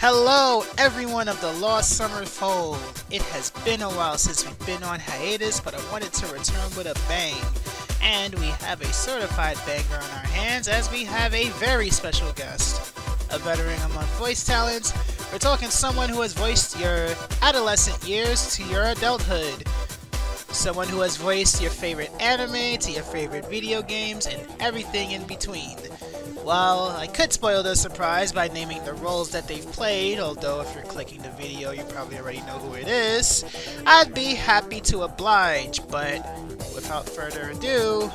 Hello, everyone of the Lost Summer Fold. It has been a while since we've been on hiatus, but I wanted to return with a bang. And we have a certified banger on our hands as we have a very special guest. A veteran among voice talents, we're talking someone who has voiced your adolescent years to your adulthood. Someone who has voiced your favorite anime to your favorite video games and everything in between. Well, I could spoil the surprise by naming the roles that they've played, although if you're clicking the video, you probably already know who it is. I'd be happy to oblige, but without further ado,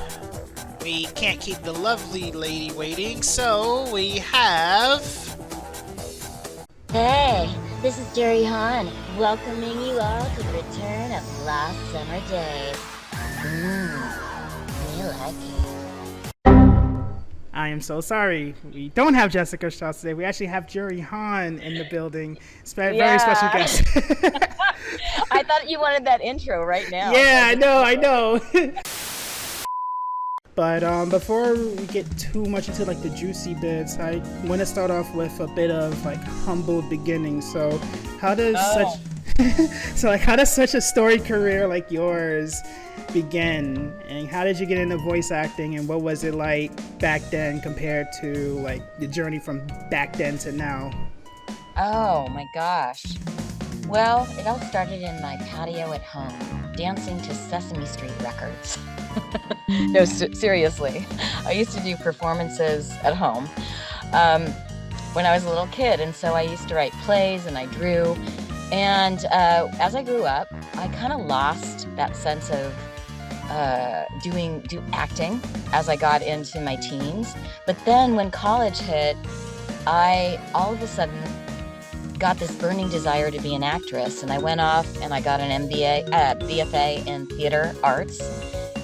we can't keep the lovely lady waiting, so we have... Hey, this is Juri Theme, welcoming you all to the return of Lost Summer Days. We like it. I am so sorry. We don't have Jessica Straus today. We actually have Juri Theme in the building. Very special guest. I thought you wanted that intro right now. Yeah, I know. But before we get too much into like the juicy bits, I want to start off with a bit of like humble beginnings. So how does such a storied career like yours begin, and how did you get into voice acting, and what was it like back then compared to like the journey from back then to now? Oh my gosh. Well, it all started in my patio at home, dancing to Sesame Street records. No, seriously. I used to do performances at home when I was a little kid, and so I used to write plays and I drew. And as I grew up, I kind of lost that sense of doing acting as I got into my teens. But then when college hit, I all of a sudden got this burning desire to be an actress, and I went off and I got an BFA in theater arts,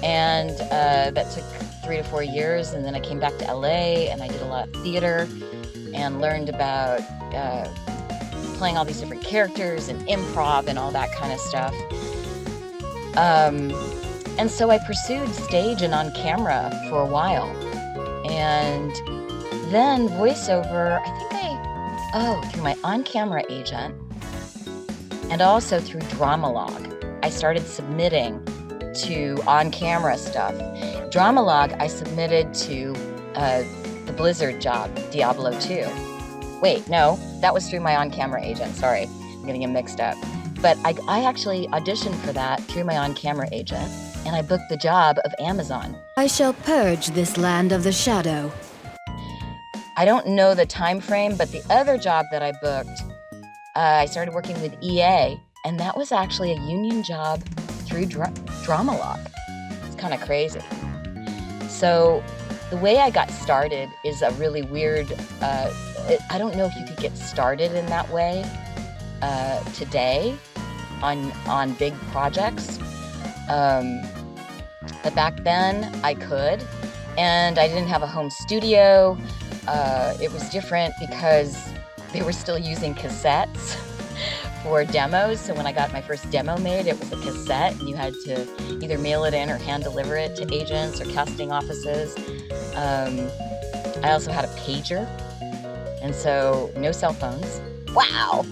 and that took 3 to 4 years. And then I came back to LA and I did a lot of theater and learned about playing all these different characters and improv and all that kind of stuff. And so I pursued stage and on camera for a while. And then voiceover, through my on-camera agent and also through Dramalog, I started submitting to on-camera stuff. Dramalog, I submitted to the Blizzard job, Diablo 2. Wait, no, that was through my on-camera agent. Sorry, I'm getting them mixed up. But I actually auditioned for that through my on-camera agent, and I booked the job of Amazon. I shall purge this land of the shadow. I don't know the time frame, but the other job that I booked, I started working with EA, and that was actually a union job through Dramalog. It's kind of crazy. So the way I got started is a really weird... I don't know if you could get started in that way today on big projects. But back then I could, and I didn't have a home studio. It was different because they were still using cassettes for demos. So when I got my first demo made, it was a cassette, and you had to either mail it in or hand deliver it to agents or casting offices. I also had a pager. And so no cell phones. Wow.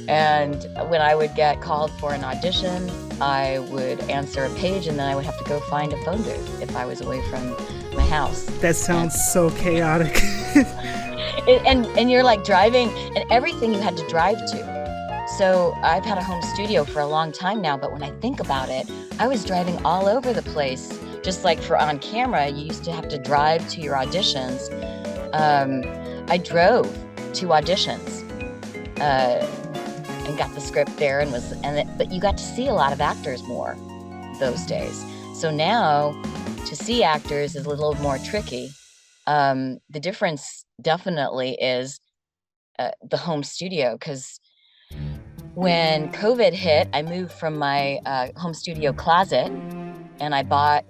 And when I would get called for an audition, I would answer a page, and then I would have to go find a phone booth if I was away from my house. That sounds so chaotic. and you're like driving, and everything you had to drive to. So I've had a home studio for a long time now, but when I think about it, I was driving all over the place. Just like for on camera, you used to have to drive to your auditions. I drove to auditions and got the script there, but you got to see a lot of actors more those days. So now to see actors is a little more tricky. The difference definitely is the home studio, because when COVID hit, I moved from my home studio closet and I bought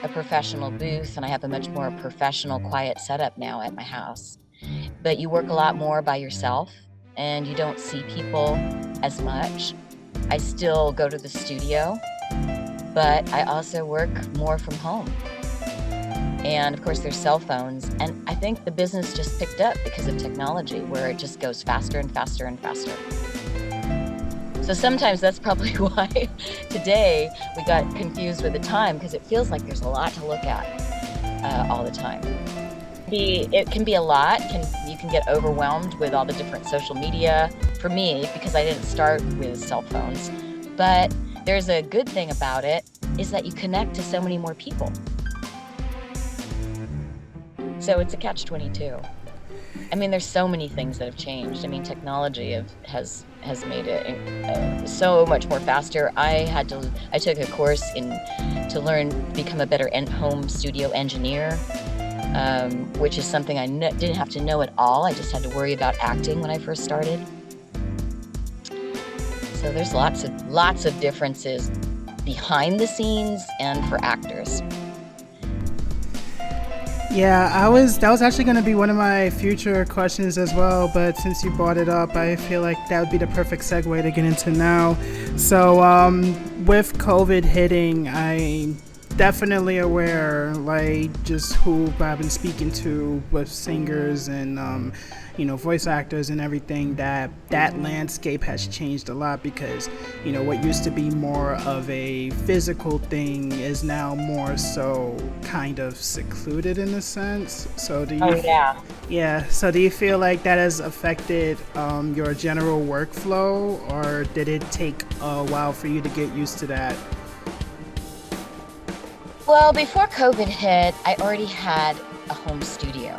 a professional booth, and I have a much more professional, quiet setup now at my house. But you work a lot more by yourself, and you don't see people as much. I still go to the studio, but I also work more from home. And of course there's cell phones, and I think the business just picked up because of technology, where it just goes faster and faster and faster. So sometimes that's probably why today we got confused with the time, because it feels like there's a lot to look at all the time. It can be a lot. You can get overwhelmed with all the different social media. For me, because I didn't start with cell phones, but there's a good thing about it, is that you connect to so many more people. So it's a catch-22. I mean, there's so many things that have changed. I mean, technology has made it so much more faster. I took a course to become a better home studio engineer, which is something I didn't have to know at all. I just had to worry about acting when I first started. So there's lots of differences behind the scenes and for actors. Yeah, that was actually going to be one of my future questions as well, but since you brought it up, I feel like that would be the perfect segue to get into now. So with COVID hitting, I definitely aware, like, just who I've been speaking to with singers and voice actors and everything, that landscape has changed a lot, because what used to be more of a physical thing is now more so kind of secluded in a sense. So do you so do you feel like that has affected your general workflow, or did it take a while for you to get used to that? Well, before COVID hit, I already had a home studio.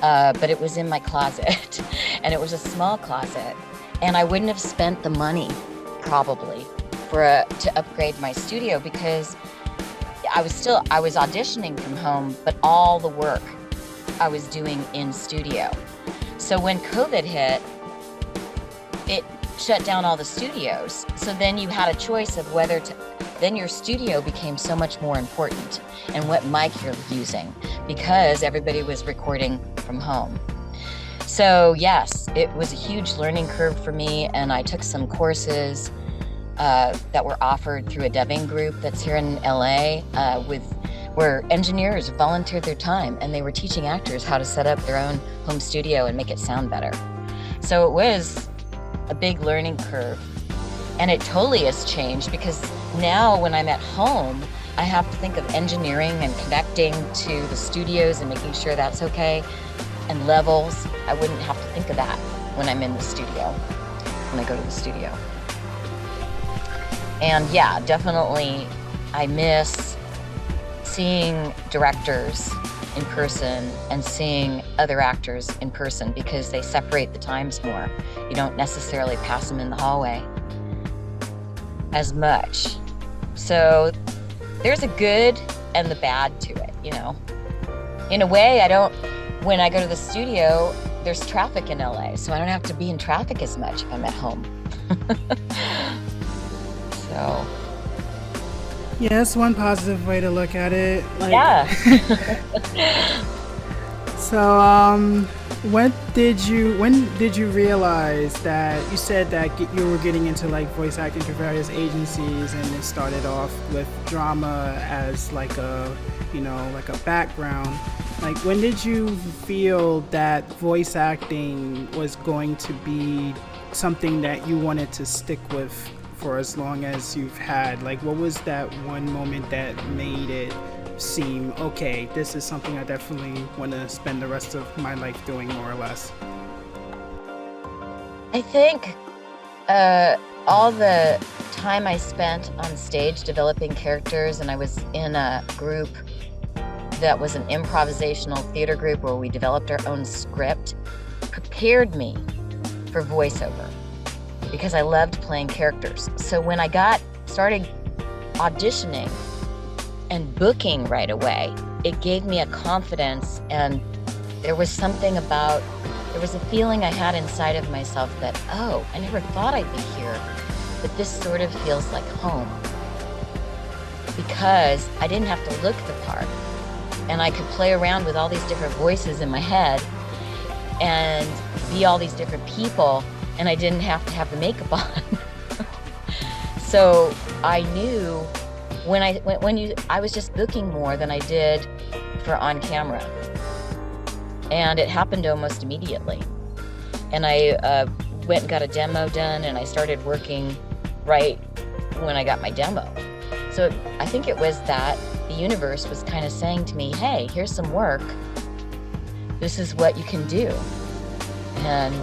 But it was in my closet, and it was a small closet, and I wouldn't have spent the money probably to upgrade my studio, because I was auditioning from home, but all the work I was doing in studio. So when COVID hit, it shut down all the studios. So then you had a choice of then your studio became so much more important, and what mic you're using, because everybody was recording from home. So yes, it was a huge learning curve for me, and I took some courses that were offered through a dubbing group that's here in LA, where engineers volunteered their time, and they were teaching actors how to set up their own home studio and make it sound better. So it was a big learning curve. And it totally has changed, because now when I'm at home, I have to think of engineering and connecting to the studios and making sure that's okay, and levels. I wouldn't have to think of that when I'm in the studio, when I go to the studio. And yeah, definitely I miss seeing directors in person and seeing other actors in person, because they separate the times more. You don't necessarily pass them in the hallway as much. So there's a good and the bad to it, In a way, when I go to the studio, there's traffic in LA, so I don't have to be in traffic as much if I'm at home. So. Yeah, that's one positive way to look at it. Yeah. So, when did you realize that you said that you were getting into like voice acting through various agencies, and it started off with drama as like a background? Like, when did you feel that voice acting was going to be something that you wanted to stick with for as long as you've had? Like, what was that one moment that made it seem, okay, this is something I definitely want to spend the rest of my life doing, more or less? I think all the time I spent on stage developing characters, and I was in a group that was an improvisational theater group where we developed our own script, prepared me for voiceover, because I loved playing characters. So when I started auditioning and booking right away, it gave me a confidence, and there was a feeling I had inside of myself that, oh, I never thought I'd be here, but this sort of feels like home, because I didn't have to look the part, and I could play around with all these different voices in my head and be all these different people, and I didn't have to have the makeup on. So I knew I was just booking more than I did for on camera. And it happened almost immediately. And I went and got a demo done, and I started working right when I got my demo. So I think it was that the universe was kind of saying to me, hey, here's some work. This is what you can do. And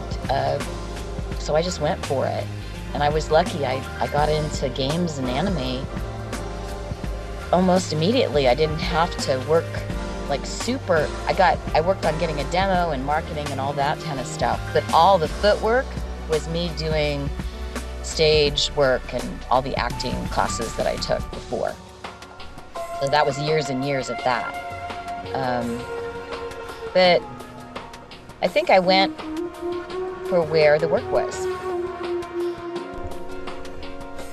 so I just went for it. And I was lucky. I got into games and anime almost immediately. I didn't have to work like super. I worked on getting a demo and marketing and all that kind of stuff. But all the footwork was me doing stage work and all the acting classes that I took before. So that was years and years of that. But I think I went for where the work was.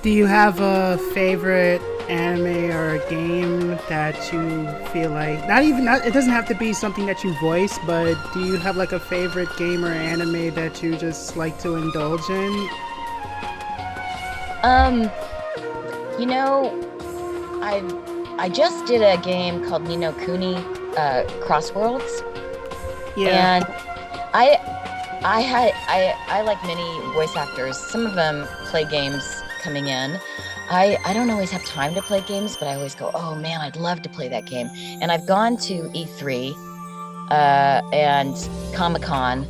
Do you have a favorite anime or a game that you feel like, it doesn't have to be something that you voice, but do you have like a favorite game or anime that you just like to indulge in? You know, I just did a game called Ni no Kuni Crossworlds. Yeah. And I like many voice actors. Some of them play games coming in. I don't always have time to play games, but I always go, oh man, I'd love to play that game. And I've gone to E3 and Comic-Con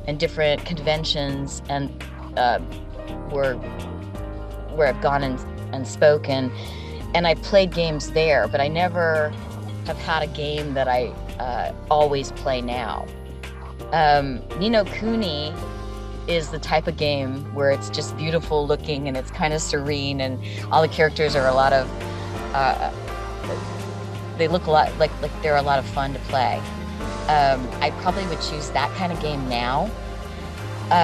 and different conventions, and where I've gone and spoken, and I played games there, but I never have had a game that I always play now. Ni no Kuni is the type of game where it's just beautiful looking and it's kind of serene, and all the characters are a lot of they look a lot like they're a lot of fun to play. I probably would choose that kind of game now.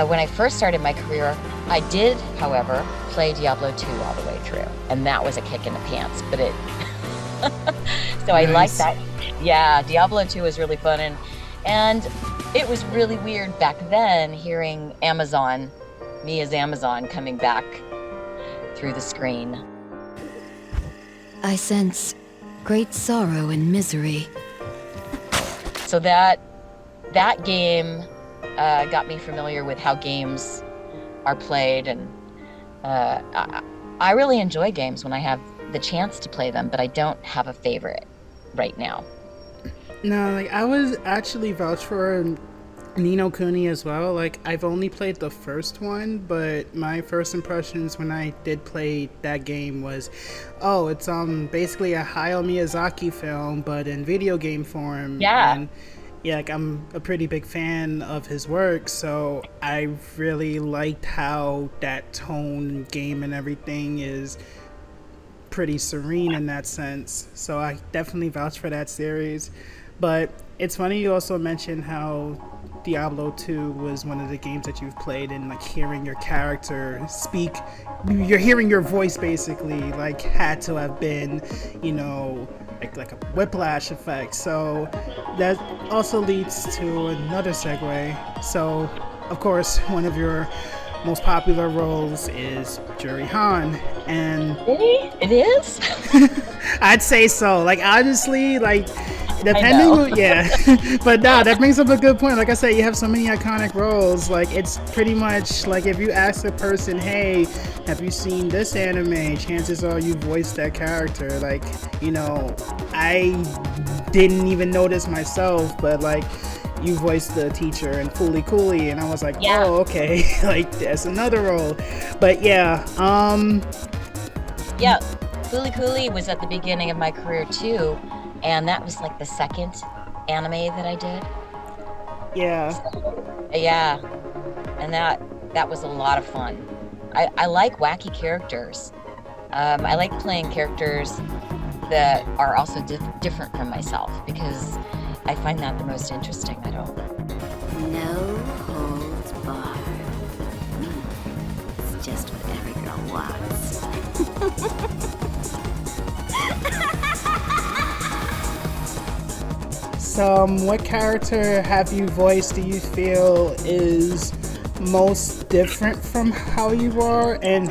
When I first started my career, I did, however, play Diablo 2 all the way through, and that was a kick in the pants, but it so I like that. Yeah, Diablo 2 was really fun, and it was really weird back then hearing Amazon, me as Amazon, coming back through the screen. I sense great sorrow and misery. So that game got me familiar with how games are played, and I really enjoy games when I have the chance to play them, but I don't have a favorite right now. No, like I was actually vouched for Ni no Kuni as well. Like I've only played the first one, but my first impressions when I did play that game was, oh, it's basically a Hayao Miyazaki film, but in video game form. Yeah. And yeah, like I'm a pretty big fan of his work, so I really liked how that tone, game, and everything is pretty serene in that sense. So I definitely vouch for that series. But it's funny you also mentioned how Diablo 2 was one of the games that you've played, and like hearing your character speak, you're hearing your voice basically like had to have been, you know, like a whiplash effect. So that also leads to another segue. So of course one of your most popular roles is Juri Han, and Really? It is? I'd say so. Like honestly, like depending, yeah. But nah, that brings up a good point. Like I said, you have so many iconic roles. Like it's pretty much like if you ask a person, "Hey, have you seen this anime?" Chances are you voiced that character. Like, you know, I didn't even notice myself, but like you voiced the teacher in Fooly Cooly, and I was like, Yeah. oh, okay, like that's another role. But yeah, Yeah, Fooly Cooly was at the beginning of my career too, and that was like the second anime that I did. yeah. Yeah, and that was a lot of fun. I like wacky characters. I like playing characters that are also different from myself, because I find that the most interesting. I don't. No holds barred. It's just what every girl wants. So, what character have you voiced do you feel is most different from how you are, and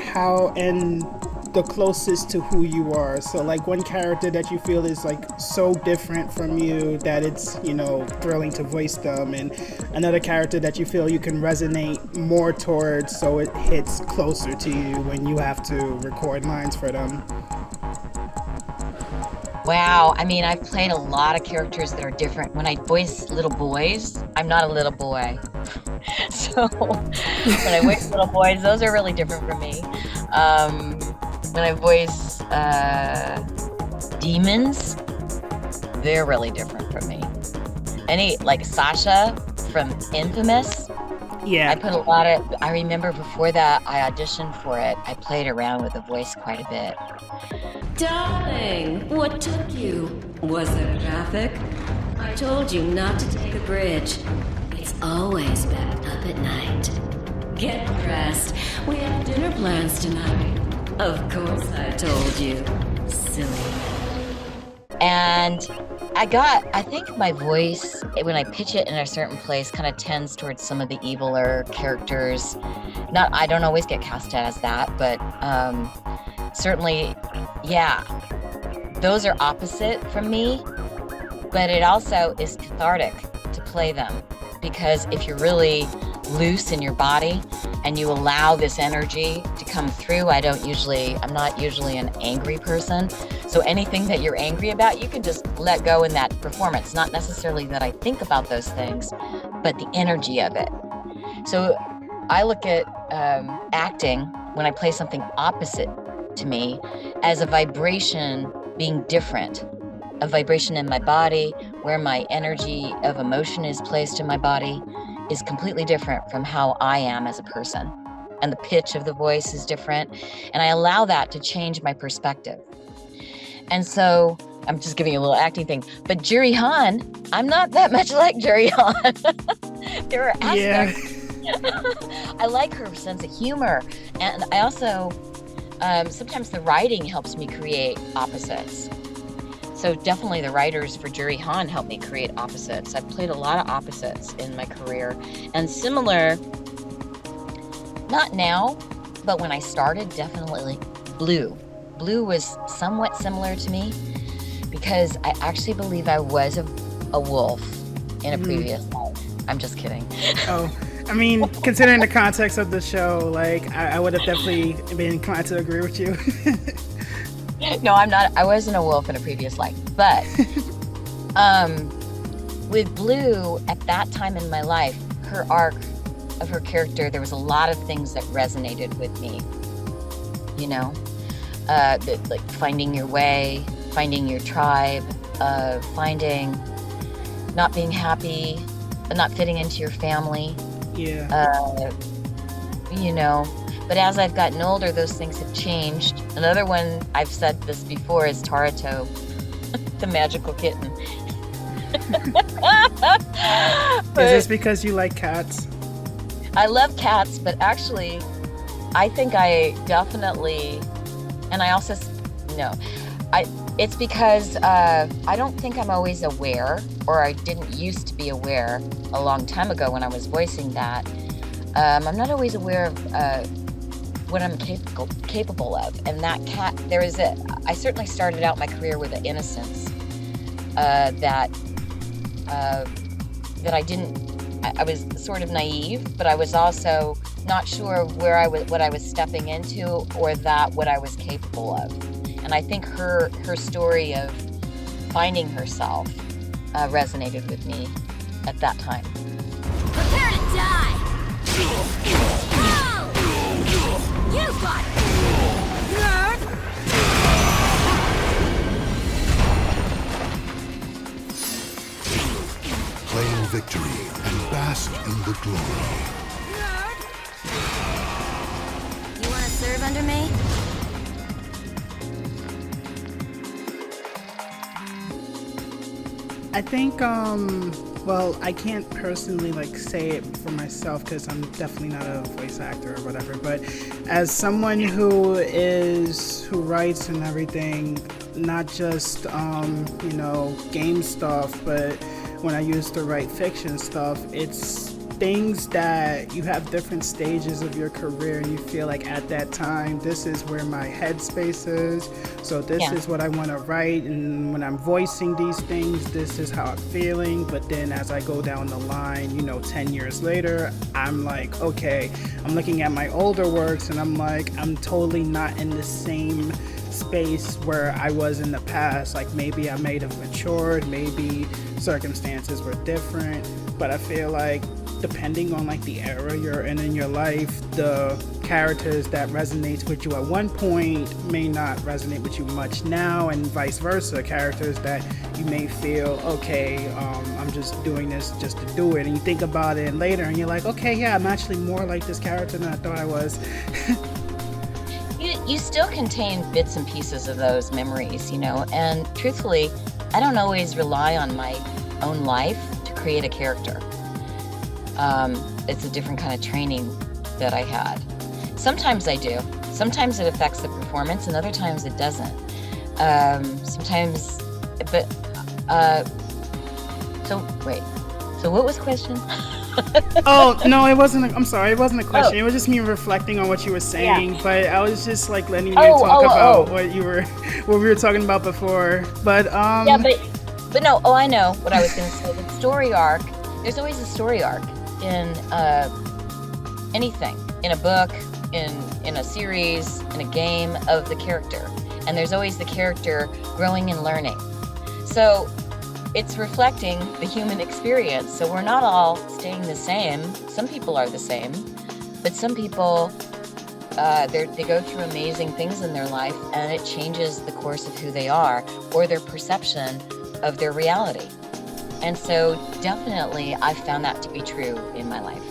the closest to who you are. So like one character that you feel is like so different from you that it's, you know, thrilling to voice them, and another character that you feel you can resonate more towards so it hits closer to you when you have to record lines for them. Wow, I mean, I've played a lot of characters that are different. When I voice little boys, I'm not a little boy. So when I voice little boys, those are really different from me. When I voice demons, they're really different from me. Like Sasha from Infamous, Yeah. I remember before that I auditioned for it, I played around with the voice quite a bit. Darling, what took you? Was there traffic? I told you not to take a bridge. It's always bad up at night. Get dressed. We have dinner plans tonight. Of course I told you. Silly. And I think my voice, when I pitch it in a certain place, kind of tends towards some of the eviler characters. I don't always get cast as that, but certainly, yeah, those are opposite from me, but it also is cathartic to play them, because if you're really loose in your body and you allow this energy to come through, I'm not usually an angry person, so anything that you're angry about, you can just let go in that performance. Not necessarily that I think about those things, but the energy of it. So I look at acting, when I play something opposite to me, as a vibration being different, a vibration in my body where my energy of emotion is placed in my body is completely different from how I am as a person, and the pitch of the voice is different, and I allow that to change my perspective. And so I'm just giving you a little acting thing, but Juri Han, I'm not that much like Juri Han. There are aspects. Yeah. I like her sense of humor, and I also sometimes the writing helps me create opposites. So definitely the writers for Juri Han helped me create opposites. I've played a lot of opposites in my career, and similar, not now, but when I started, definitely Blue. Blue was somewhat similar to me because I actually believe I was a wolf in a previous life. I'm just kidding. Oh. I mean, considering the context of the show, like, I would have definitely been inclined to agree with you. No, I'm not. I wasn't a wolf in a previous life. But with Blue, at that time in my life, her arc of her character, there was a lot of things that resonated with me. You know, like finding your way, finding your tribe, not being happy, not fitting into your family. Yeah. You know, but as I've gotten older, those things have changed. Another one, I've said this before, is Taruto, the magical kitten. Is this because you like cats? I love cats, but actually, I think I definitely, and I also, no, it's because I don't think I'm always aware, or I didn't used to be aware a long time ago when I was voicing that. I'm not always aware of what I'm capable of. And that cat, I certainly started out my career with an innocence that I didn't, I was sort of naive, but I was also not sure what I was stepping into, or what I was capable of. And I think her story of finding herself resonated with me at that time. Prepare to die! Oh! You got it! Nerd! Claim victory and bask in the glory. Nerd! You wanna serve under me? I think, well, I can't personally say it for myself because I'm definitely not a voice actor or whatever, but as someone who writes and everything, not just, game stuff, but when I used to write fiction stuff, it's things that you have different stages of your career and you feel like at that time, this is where my headspace is. So this is what I want to write. And when I'm voicing these things, this is how I'm feeling. But then as I go down the line, 10 years later, I'm like, okay, I'm looking at my older works and I'm like, I'm totally not in the same space where I was in the past. Like maybe I may have matured, maybe circumstances were different, but I feel like depending on like the era you're in your life, the characters that resonates with you at one point may not resonate with you much now, and vice versa. Characters that you may feel, okay, I'm just doing this just to do it, and you think about it later and you're like, okay, yeah, I'm actually more like this character than I thought I was. You still contain bits and pieces of those memories, and truthfully, I don't always rely on my own life to create a character. It's a different kind of training that I had. Sometimes I do. Sometimes it affects the performance, and other times it doesn't. So what was the question? Oh, no, it wasn't. I'm sorry, it wasn't a question. It was just me reflecting on what you were saying. Yeah. But I was just like letting you talk about what we were talking about before. But yeah, but no. Oh, I know what I was going to say. The story arc. There's always a story arc in anything, in a book, in a series, in a game of the character, and there's always the character growing and learning. So it's reflecting the human experience. So we're not all staying the same. Some people are the same, but some people, they go through amazing things in their life, and it changes the course of who they are or their perception of their reality. And so definitely I found that to be true in my life.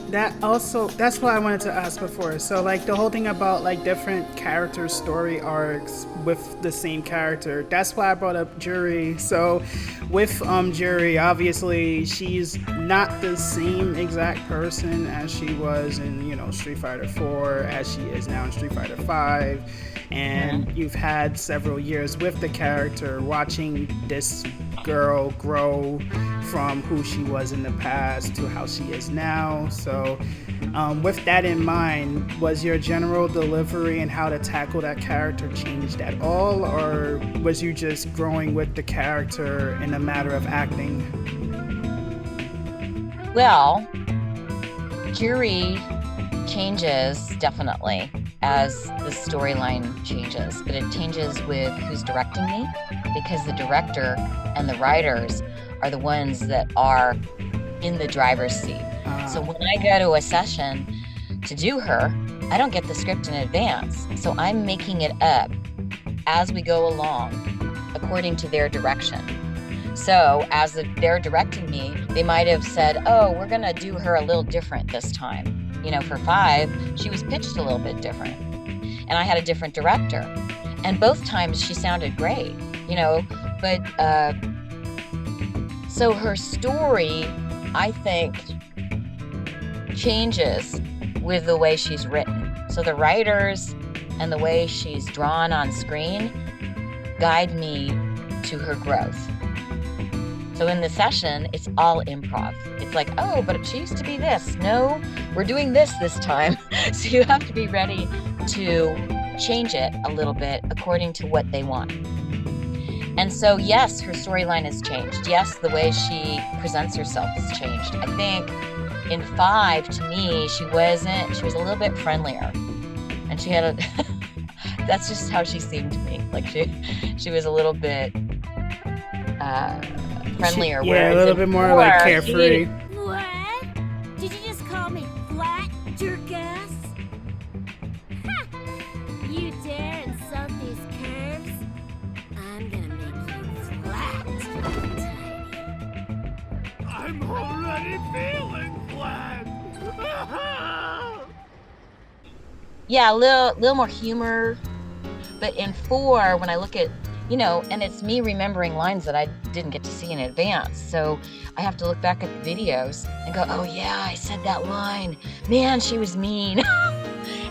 That's what I wanted to ask before. So like the whole thing about like different character story arcs with the same character, that's why I brought up Juri. So with Juri, obviously she's not the same exact person as she was in Street Fighter 4 as she is now in Street Fighter 5, and you've had several years with the character, watching this girl grow from who she was in the past to how she is now. So with that in mind, was your general delivery and how to tackle that character changed at all, or was you just growing with the character in a matter of acting? Well, Juri changes definitely as the storyline changes, but it changes with who's directing me, because the director and the writers are the ones that are in the driver's seat. So when I go to a session to do her, I don't get the script in advance. So I'm making it up as we go along according to their direction. So as they're directing me, they might have said, oh, we're going to do her a little different this time. For 5, she was pitched a little bit different. And I had a different director. And both times she sounded great, but so her story, I think, changes with the way she's written. So the writers and the way she's drawn on screen guide me to her growth. So in the session, it's all improv. It's like, oh, but she used to be this. No, we're doing this time. So you have to be ready to change it a little bit according to what they want. And so, yes, her storyline has changed. Yes, the way she presents herself has changed. I think in 5, to me, she was a little bit friendlier. And she had that's just how she seemed to me. Like she was a little bit friendlier. Yeah, a little bit more like carefree. What? Did you just call me flat, jerk ass? Ha! You dare insult these curves? I'm gonna make you flat, Tiny. I'm already feeling flat. Yeah, a little more humor. But in 4, when I look at, and it's me remembering lines that I didn't get to see in advance. So I have to look back at the videos and go, oh yeah, I said that line. Man, she was mean.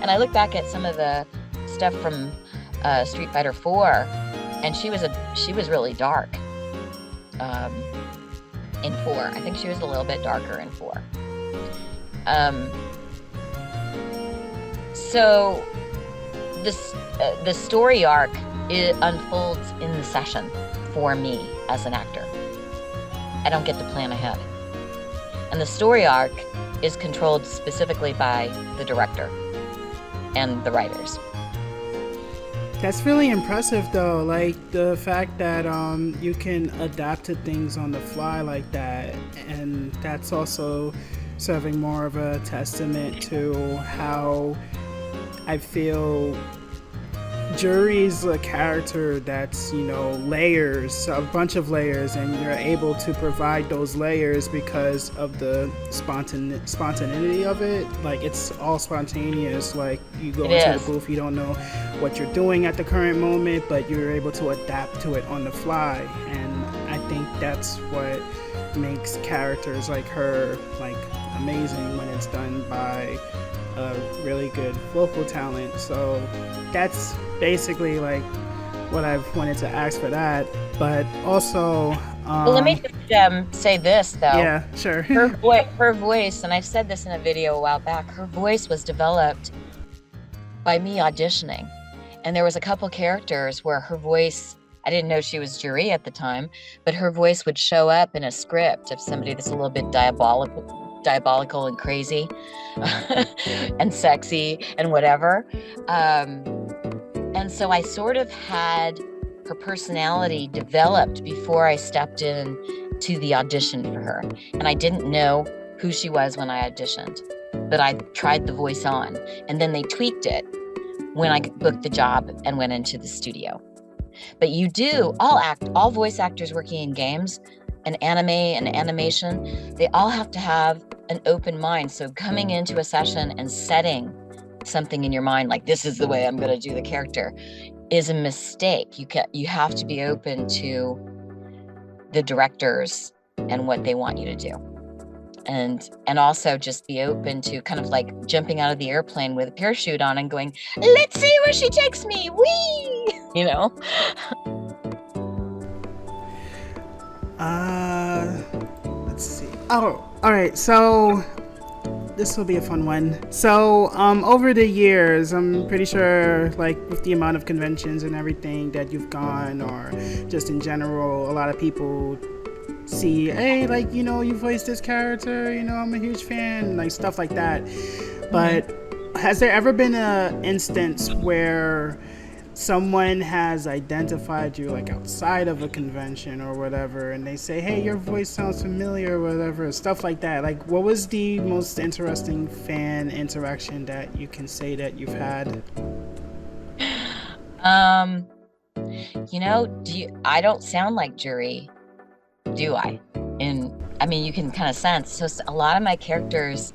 And I look back at some of the stuff from Street Fighter 4, and she was really dark. in 4. I think she was a little bit darker in 4. So the story arc unfolds in the session for me as an actor. I don't get to plan ahead. And the story arc is controlled specifically by the director and the writers. That's really impressive, though. Like the fact that you can adapt to things on the fly like that, and that's also serving more of a testament to how I feel Juri's a character that's, layers, a bunch of layers, and you're able to provide those layers because of the spontaneity of it. Like, it's all spontaneous. Like, you go into the booth, you don't know what you're doing at the current moment, but you're able to adapt to it on the fly. And I think that's what makes characters like her, like, amazing when it's done by a really good vocal talent. So that's basically like what I've wanted to ask for that. But also well, let me just say this, though. Yeah, sure. her voice, and I've said this in a video a while back, her voice was developed by me auditioning. And there was a couple characters where her voice, I didn't know she was Juri at the time, but her voice would show up in a script of somebody that's a little bit diabolical and crazy and sexy and whatever. And so I sort of had her personality developed before I stepped in to the audition for her. And I didn't know who she was when I auditioned, but I tried the voice on, and then they tweaked it when I booked the job and went into the studio. But all voice actors working in games and anime and animation, they all have to have an open mind. So coming into a session and setting something in your mind, like this is the way I'm going to do the character, is a mistake. You have to be open to the directors and what they want you to do. And also just be open to kind of like jumping out of the airplane with a parachute on and going, let's see where she takes me. Whee! Let's see. Oh, all right. So this will be a fun one. So, over the years, I'm pretty sure, like, with the amount of conventions and everything that you've gone, or just in general, a lot of people see, hey, like, you voiced this character, I'm a huge fan, like, stuff like that. But has there ever been an instance where someone has identified you, like, outside of a convention or whatever, and they say, hey, your voice sounds familiar, or whatever, stuff like that? Like, what was the most interesting fan interaction that you can say that you've had? I don't sound like Juri, do I? You can kind of sense. So a lot of my characters,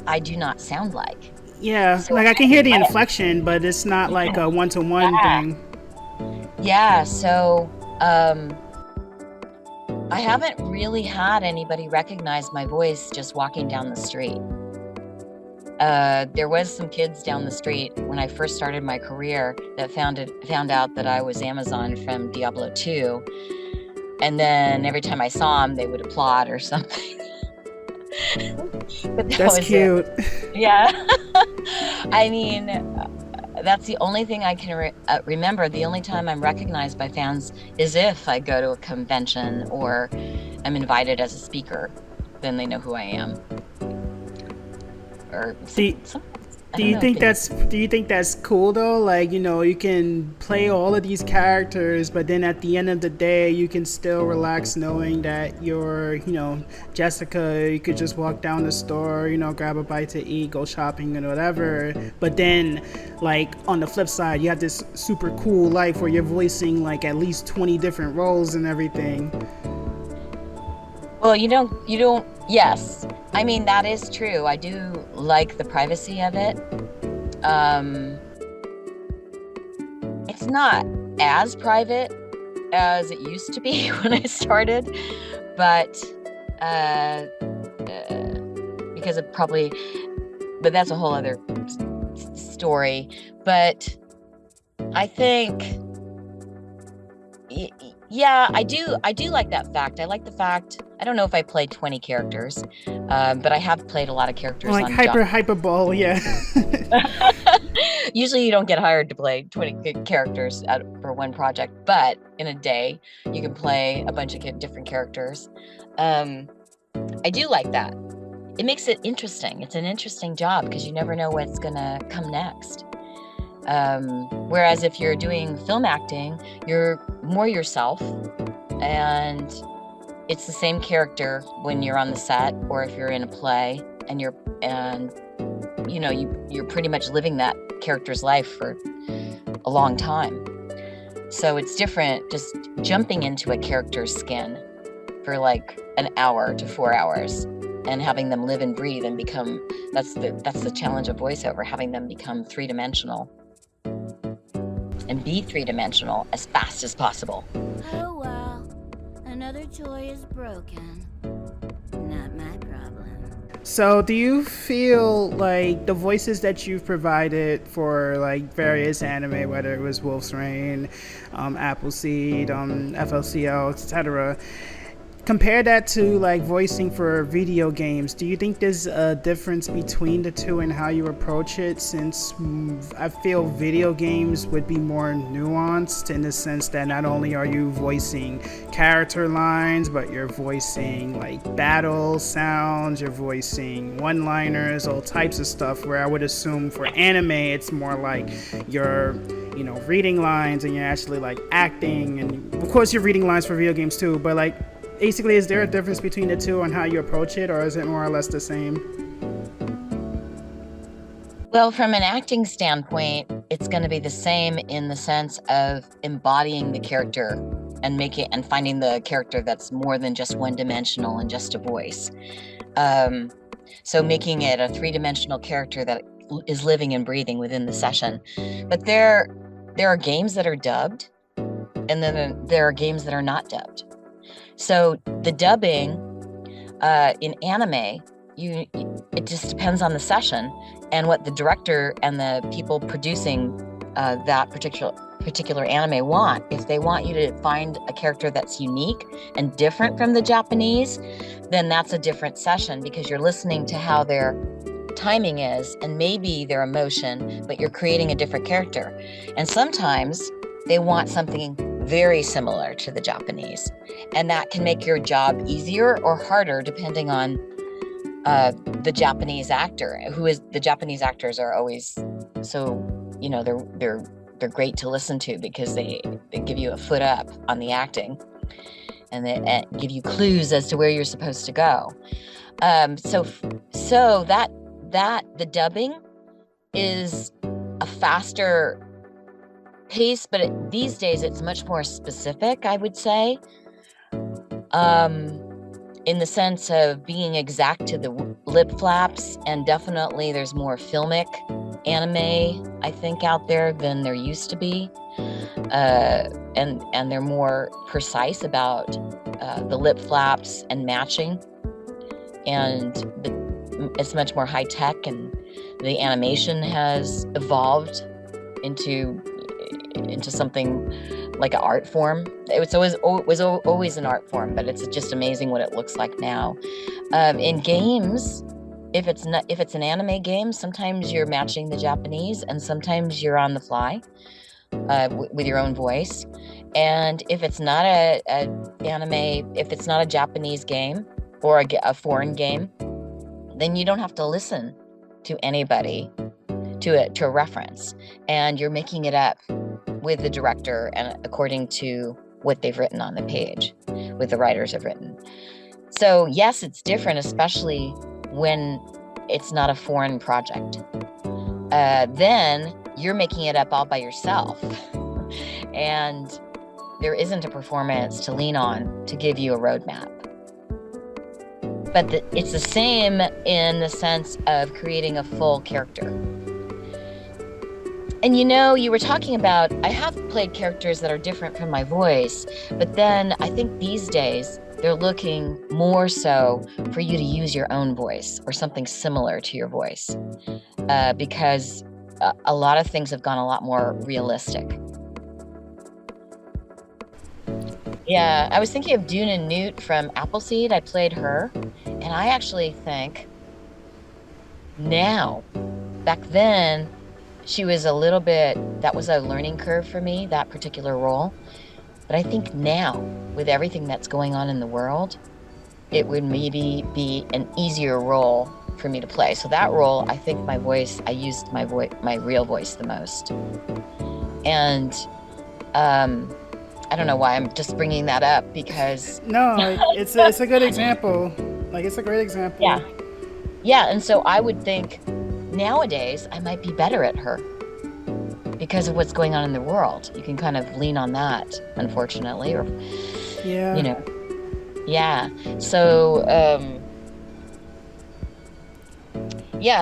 I do not sound like. Yeah, so like I can hear the inflection, but it's not like a one-to-one thing. Yeah, so I haven't really had anybody recognize my voice just walking down the street. There was some kids down the street when I first started my career that found out that I was Amazon from Diablo 2. And then every time I saw them, they would applaud or something. That's cute. Yeah. That's the only thing I can remember. The only time I'm recognized by fans is if I go to a convention or I'm invited as a speaker. Then they know who I am. Or Do you think that's cool though? Like, you can play all of these characters, but then at the end of the day, you can still relax knowing that you're, Jessica. You could just walk down the store, grab a bite to eat, go shopping and whatever. But then, like, on the flip side, you have this super cool life where you're voicing like at least 20 different roles and everything. Well, you don't. Yes. That is true. I do like the privacy of it. It's not as private as it used to be when I started, but because of but that's a whole other story. But I think, yeah, I do like that fact. I like the fact, I don't know if I played 20 characters, but I have played a lot of characters. Like on hyperbole, yeah. Usually you don't get hired to play 20 characters for one project, but in a day you can play a bunch of different characters. I do like that. It makes it interesting. It's an interesting job because you never know what's gonna come next. Whereas if you're doing film acting, you're more yourself, and it's the same character when you're on the set or if you're in a play, and you're pretty much living that character's life for a long time. So it's different just jumping into a character's skin for like an hour to 4 hours and having them live and breathe and become, that's the challenge of voiceover, having them become three-dimensional and be three-dimensional as fast as possible. Oh well, another toy is broken. Not my problem. So do you feel like the voices that you've provided for like various anime, whether it was Wolf's Rain, Appleseed, FLCL, etc., compare that to like voicing for video games, do you think there's a difference between the two and how you approach it? Since I feel video games would be more nuanced in the sense that not only are you voicing character lines, but you're voicing like battle sounds, you're voicing one-liners, all types of stuff, where I would assume for anime it's more like you're reading lines and you're actually like acting, and of course you're reading lines for video games too, but like basically, is there a difference between the two on how you approach it, or is it more or less the same? Well, from an acting standpoint, it's going to be the same in the sense of embodying the character and finding the character that's more than just one-dimensional and just a voice. So making it a three-dimensional character that is living and breathing within the session. But there are games that are dubbed, and then there are games that are not dubbed. So the dubbing in anime, it just depends on the session and what the director and the people producing that particular anime want. If they want you to find a character that's unique and different from the Japanese, then that's a different session because you're listening to how their timing is and maybe their emotion, but you're creating a different character. And sometimes they want something very similar to the Japanese, and that can make your job easier or harder depending on the Japanese actor. The Japanese actors are always so, they're great to listen to because they give you a foot up on the acting, and they give you clues as to where you're supposed to go. So that the dubbing is a faster pace, but these days it's much more specific, I would say, in the sense of being exact to the lip flaps, and definitely there's more filmic anime, I think, out there than there used to be, and they're more precise about the lip flaps and matching, and it's much more high tech, and the animation has evolved into something like an art form. It was always an art form, but it's just amazing what it looks like now. In games, if it's an anime game, sometimes you're matching the Japanese, and sometimes you're on the fly with your own voice. And if it's not if it's not a Japanese game or a foreign game, then you don't have to listen to anybody to a reference, and you're making it up with the director and according to what they've written on the page, what the writers have written. So yes, it's different, especially when it's not a foreign project. Then you're making it up all by yourself, and there isn't a performance to lean on to give you a roadmap. But it's the same in the sense of creating a full character. And you were talking about, I have played characters that are different from my voice, but then I think these days they're looking more so for you to use your own voice or something similar to your voice, because a lot of things have gone a lot more realistic. Yeah, I was thinking of Dune and Newt from Appleseed. I played her, and I actually think now, back then, she was a little bit, that was a learning curve for me, that particular role. But I think now, with everything that's going on in the world, it would maybe be an easier role for me to play. So that role, I think I used my real voice the most. And I don't know why I'm just bringing that up because No, it's a good example. Like, it's a great example. yeah. And so I would think nowadays I might be better at her because of what's going on in the world. You can kind of lean on that, unfortunately, or Yeah. you know, yeah. So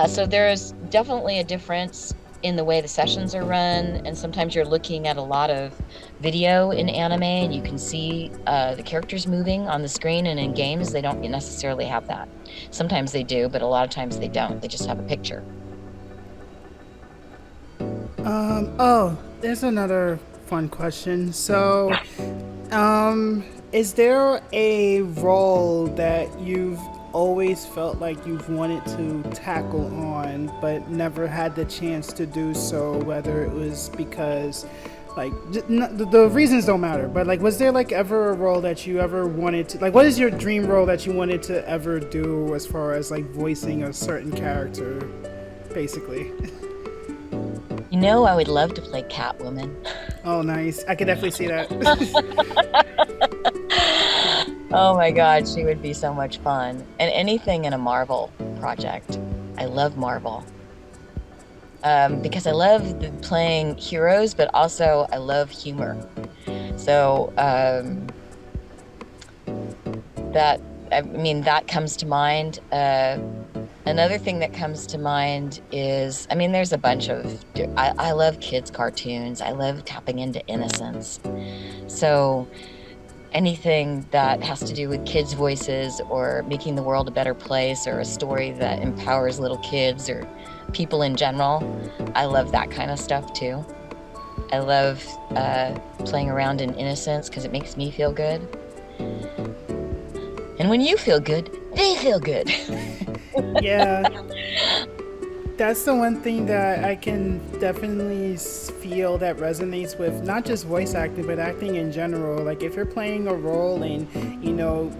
so there's definitely a difference in the way the sessions are run, and sometimes you're looking at a lot of video in anime and you can see the characters moving on the screen, and in games they don't necessarily have that. Sometimes they do, but a lot of times they don't. They just have a picture. There's another fun question. So, is there a role that you've always felt like you've wanted to tackle on but never had the chance to do so, whether it was because like the reasons don't matter, but like, was there like ever a role that you ever wanted to, like, what is your dream role that you wanted to ever do as far as like voicing a certain character, basically? I would love to play Catwoman. Oh, nice. I could definitely see that. Oh my God, she would be so much fun. And anything in a Marvel project. I love Marvel. Because I love playing heroes, but also I love humor. So that comes to mind. Another thing that comes to mind is, there's a bunch of, I love kids' cartoons. I love tapping into innocence. So anything that has to do with kids' voices or making the world a better place or a story that empowers little kids or people in general, I love that kind of stuff too. I love playing around in innocence because it makes me feel good. And when you feel good, they feel good. Yeah. That's the one thing that I can definitely feel that resonates with not just voice acting, but acting in general. Like, if you're playing a role and,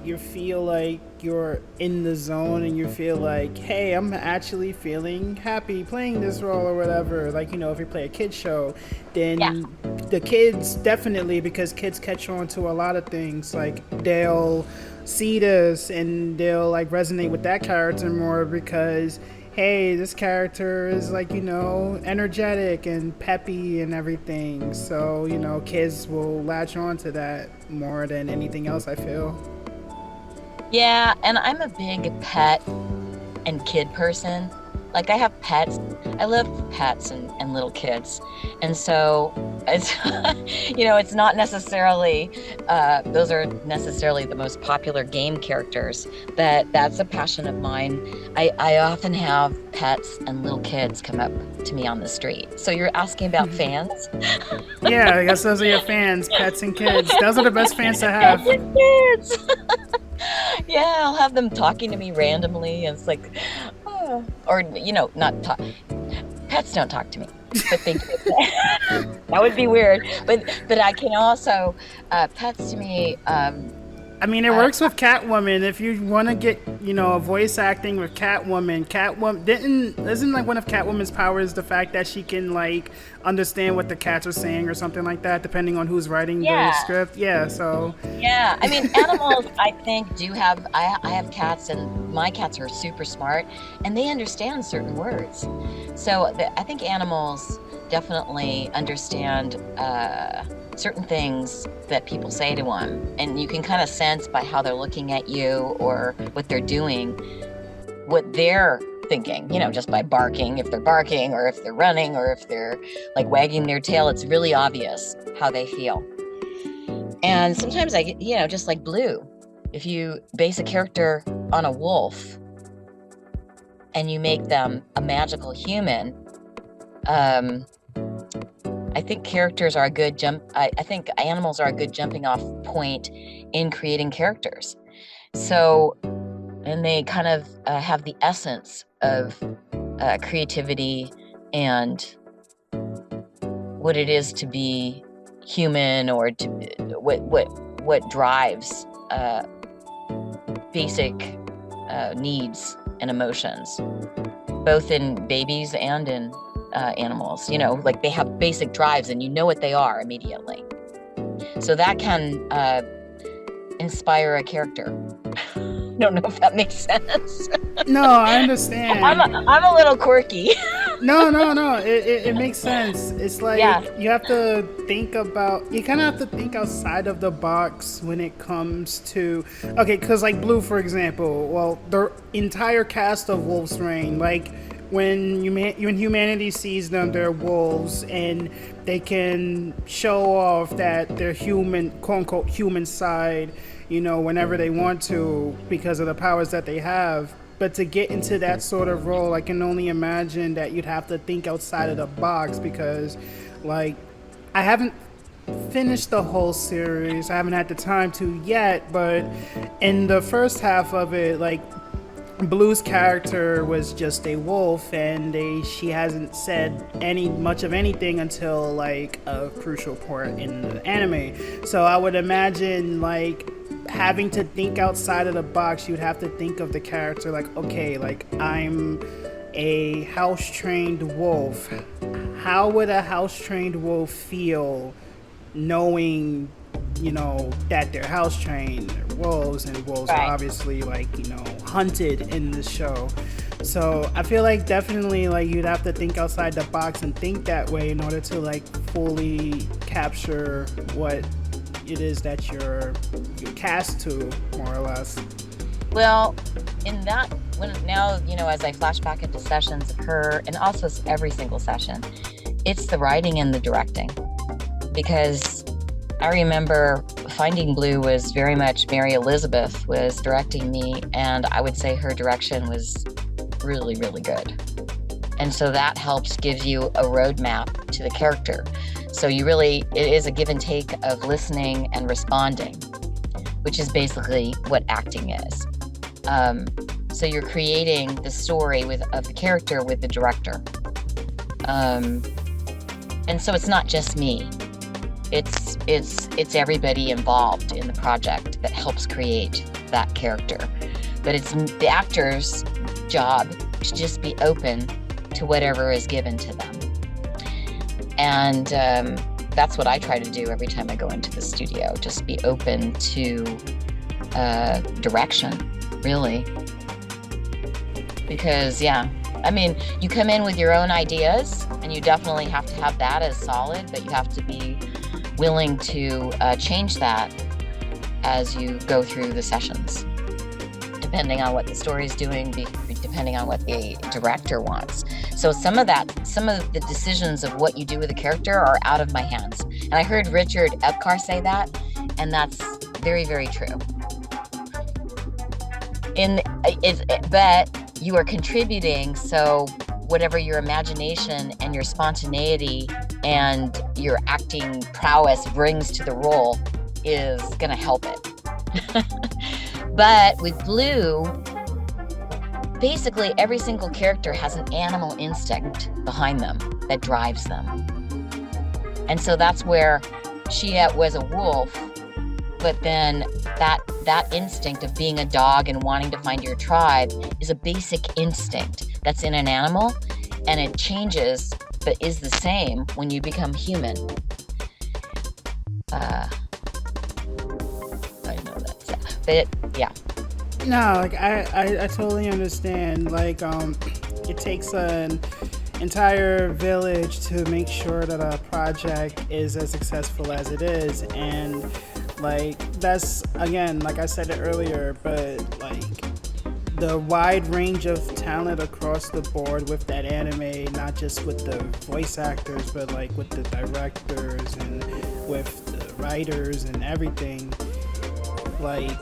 you feel like you're in the zone and you feel like, hey, I'm actually feeling happy playing this role or whatever. Like, if you play a kid's show, then the kids definitely, because kids catch on to a lot of things, like they'll see this and they'll like resonate with that character more because, hey, this character is like, energetic and peppy and everything. So, kids will latch on to that more than anything else, I feel. Yeah, and I'm a big pet and kid person. Like, I have pets. I love pets and little kids. And so it's, it's not necessarily, those are necessarily the most popular game characters, but that's a passion of mine. I often have pets and little kids come up to me on the street. So you're asking about fans? Yeah, I guess those are your fans, pets and kids. Those are the best fans to have. Pets and kids. Yeah, I'll have them talking to me randomly, and it's like, or not talk. Pets don't talk to me, but they that would be weird. But I can also pets to me. It works with Catwoman. If you want to get, voice acting with Catwoman, isn't like one of Catwoman's powers the fact that she can like understand what the cats are saying or something like that, depending on who's writing the script. Yeah, so. Yeah, Animals, I think, do have. I have cats, and my cats are super smart, and they understand certain words. So I think animals definitely understand certain things that people say to them, and you can kind of sense by how they're looking at you or what they're doing, what they're thinking, just by barking, if they're barking or if they're running or if they're like wagging their tail. It's really obvious how they feel. And sometimes I get, just like Blue, if you base a character on a wolf and you make them a magical human, I think characters are a good I think animals are a good jumping off point in creating characters. So, and they kind of have the essence of creativity and what it is to be human, or to what drives basic needs and emotions, both in babies and in animals. You know, like they have basic drives and you know what they are immediately. So that can inspire a character. I don't know if that makes sense. No, I understand. I'm a little quirky. No. It makes sense. It's like you have to think about. You kind of have to think outside of the box when it comes to. Okay, because like Blue, for example. Well, the entire cast of Wolf's Rain, like when humanity sees them, they're wolves, and they can show off that they're human, quote unquote, human side, you know, whenever they want to because of the powers that they have. But to get into that sort of role, I can only imagine that you'd have to think outside of the box because, like, I haven't finished the whole series. I haven't had the time to yet, but in the first half of it, like, Blue's character was just a wolf, and she hasn't said much of anything until like a crucial part in the anime. So I would imagine like having to think outside of the box. You'd have to think of the character like, okay, like I'm a house-trained wolf. How would a house-trained wolf feel knowing, you know, that they're house-trained, they're wolves, and wolves are obviously, like, you know, hunted in the show. So I feel like definitely, like, you'd have to think outside the box and think that way in order to, like, fully capture what it is that you're cast to, more or less. Well, in that, now, you know, as I flash back into sessions of her, and also every single session, it's the writing and the directing. Because I remember Finding Blue was very much Mary Elizabeth was directing me, and I would say her direction was really, really good. And so that helps give you a roadmap to the character. So it is a give and take of listening and responding, which is basically what acting is. So you're creating the story of the character with the director. And so it's not just me. It's everybody involved in the project that helps create that character. But it's the actor's job to just be open to whatever is given to them. And that's what I try to do every time I go into the studio, just be open to direction, really. Because, I mean, you come in with your own ideas, and you definitely have to have that as solid, but you have to be willing to change that as you go through the sessions, depending on what the story is doing, depending on what the director wants. So some of the decisions of what you do with a character are out of my hands. And I heard Richard Epcar say that, and that's very, very true. But you are contributing, so whatever your imagination and your spontaneity and your acting prowess brings to the role is going to help it. But with Blue, basically every single character has an animal instinct behind them that drives them. And so that's where she was a wolf, but then that instinct of being a dog and wanting to find your tribe is a basic instinct that's in an animal, and it changes but is the same when you become human. I know that's it, but yeah. No, like I totally understand. Like it takes an entire village to make sure that a project is as successful as it is, and like that's, again, like I said it earlier, but like the wide range of talent across the board with that anime, not just with the voice actors, but like with the directors and with the writers and everything. Like,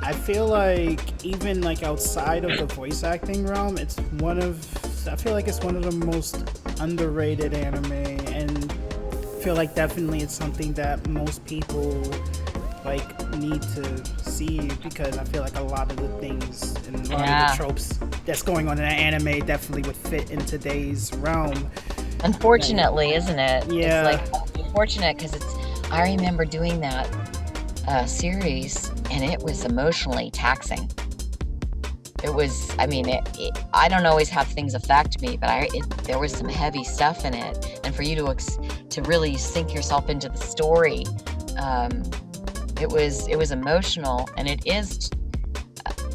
I feel like even like outside of the voice acting realm, I feel like it's one of the most underrated anime, and feel like definitely it's something that most people like need to see, because I feel like a lot of the things and a lot of the tropes that's going on in an anime definitely would fit in today's realm. Unfortunately, isn't it? Yeah. It's like unfortunate because I remember doing that series and it was emotionally taxing. It was, I mean, I don't always have things affect me, but there was some heavy stuff in it. And for you to really sink yourself into the story, it was emotional, and it is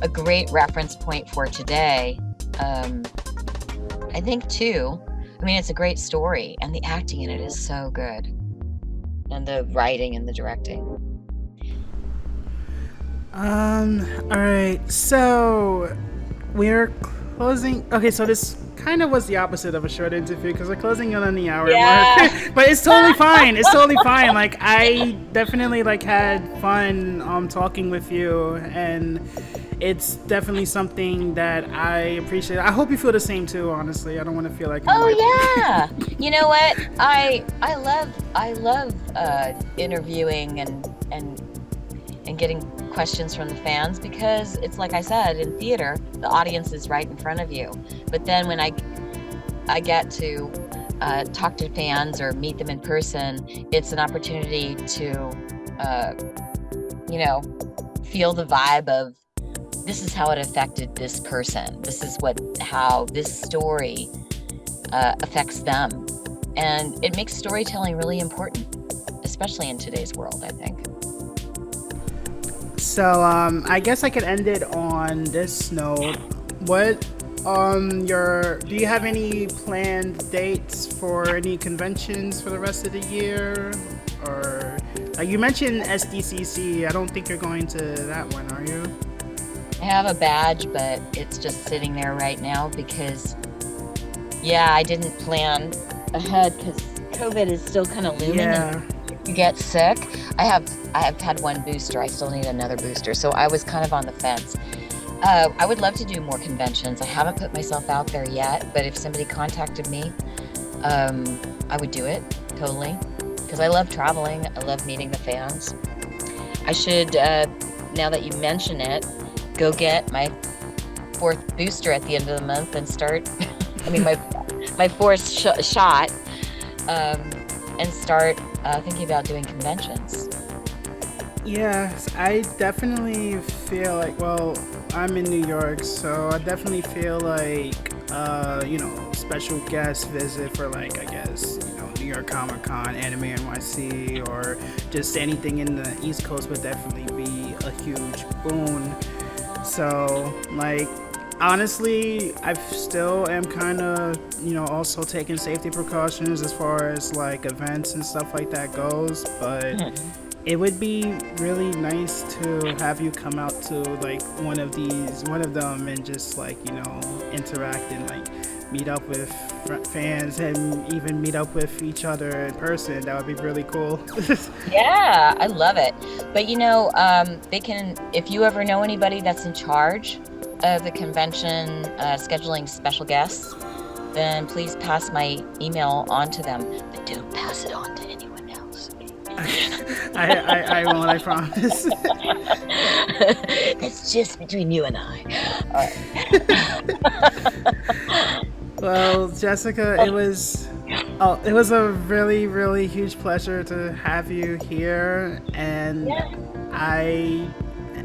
a great reference point for today. I think too, I mean, it's a great story, and the acting in it is so good. And the writing and the directing. Alright, so we're closing. Okay, so this kind of was the opposite of a short interview because we're closing in on the hour mark. But it's totally fine. It's totally fine. Like, I definitely like had fun talking with you, and it's definitly something that I appreciate. I hope you feel the same too, honestly. I don't want to feel like yeah. You know what? I love interviewing and getting questions from the fans, because it's like I said, in theater, the audience is right in front of you. But then when I get to talk to fans or meet them in person, it's an opportunity to, feel the vibe of, this is how it affected this person. This is how this story affects them. And it makes storytelling really important, especially in today's world, I think. So I guess I could end it on this note. What do you have any planned dates for any conventions for the rest of the year? Or you mentioned SDCC. I don't think you're going to that one, are you? I have a badge, but it's just sitting there right now because, I didn't plan ahead because COVID is still kind of looming. Yeah. And you get sick. I have had one booster. I still need another booster. So I was kind of on the fence. I would love to do more conventions. I haven't put myself out there yet, but if somebody contacted me, I would do it totally, because I love traveling. I love meeting the fans. I should, now that you mention it, go get my 4th booster at the end of the month and start, my 4th shot, and start thinking about doing conventions. Yes, I definitely feel like, well, I'm in New York, so I definitely feel like, special guest visit for, like, I guess, New York Comic Con, Anime NYC, or just anything in the East Coast would definitely be a huge boon. So, like, honestly, I still am kind of, also taking safety precautions as far as, like, events and stuff like that goes, but it would be really nice to have you come out to, like, one of them and just, like, interact and, like, meet up with fans and even meet up with each other in person. That would be really cool. Yeah, I love it. But they can, if you ever know anybody that's in charge of the convention scheduling special guests, then please pass my email on to them, but don't pass it on to anyone else. I won't, I promise. It's just between you and I. All right. Well, Jessica, it was a really, really huge pleasure to have you here, and I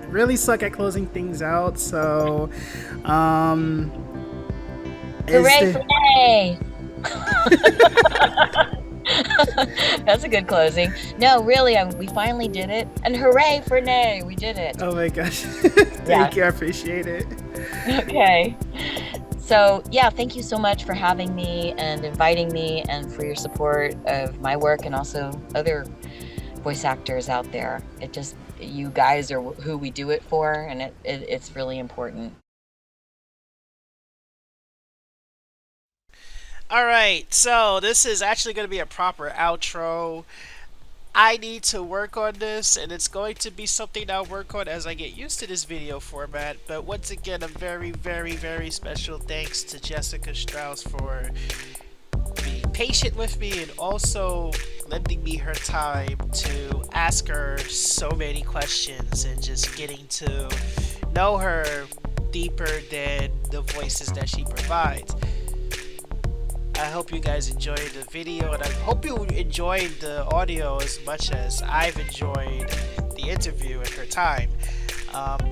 really suck at closing things out, so hooray for Nay! That's a good closing. No, really, we finally did it, and hooray for Nay! We did it. Oh my gosh. Thank you, I appreciate it. Okay. So, thank you so much for having me and inviting me, and for your support of my work and also other voice actors out there. You guys are who we do it for, and it's really important. Alright, so this is actually going to be a proper outro. I need to work on this, and it's going to be something I'll work on as I get used to this video format. But once again, a very, very, very special thanks to Jessica Straus for being patient with me and also lending me her time to ask her so many questions and just getting to know her deeper than the voices that she provides. I hope you guys enjoyed the video, and I hope you enjoyed the audio as much as I've enjoyed the interview and her time.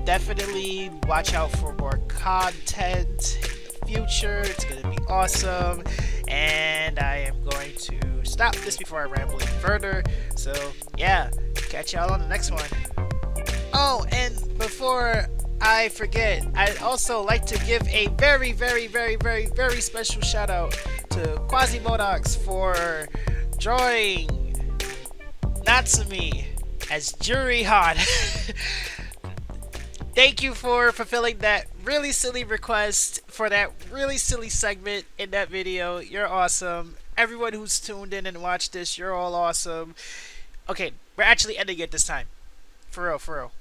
Definitely watch out for more content in the future. It's going to be awesome, and I am going to stop this before I ramble even further. So yeah, catch y'all on the next one. Oh, and before I forget, I'd also like to give a very, very, very, very, very special shout out to Quasimodox for drawing Natsumi as Juri Han. Thank you for fulfilling that really silly request for that really silly segment in that video. You're awesome. Everyone who's tuned in and watched this, you're all awesome. Okay, we're actually ending it this time. For real, for real.